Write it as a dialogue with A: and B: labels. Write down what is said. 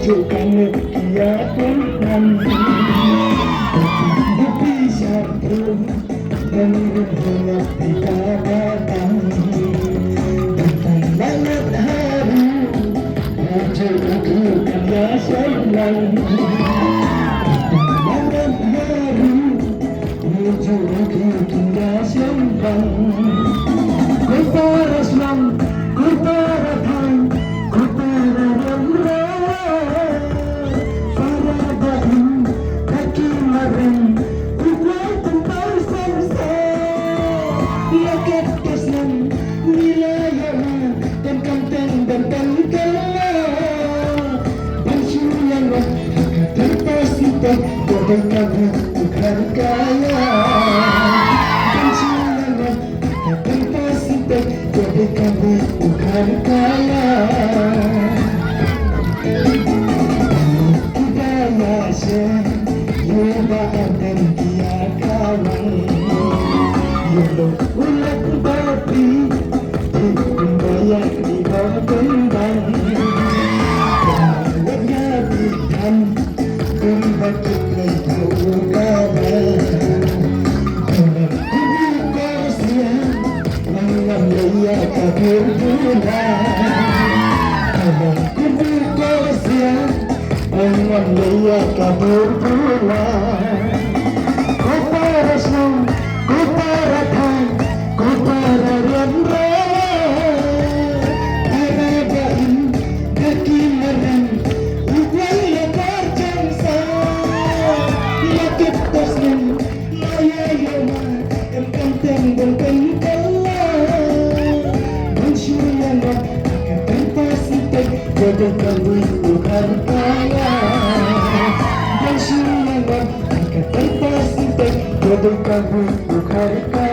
A: Jokannya dia pun bisa pun dan berharap tidak datang datang banget hari muncul aku karya sayang banget hari muncul aku karya sayang ku para senang ku para hai ku para remra para dahi kaki marang ku buat tentang semesta lakat kesan wilayah dan kanteng dan kantela bansulangan terpasita kebaikan bukan kaya bansulangan terpasita kebaikan bukan kaya budaya Yoba dan dia kawan Yoba ulat babi membayar di bawah kembang kemudiannya bitan berbagi tahu kabar dalam kubu korsia mengambil kabur pulang dalam kubu korsia mengambil kabur pulang ku para senang ku para hai ku para remra para dahi kaki marang ugai lekar jangsa lakit taslim laya yoma em kanteng dan kantela bansyulana kapasitek kode kalwi bukan kaya bansyulana kapasitek kode kalwi bukan kaya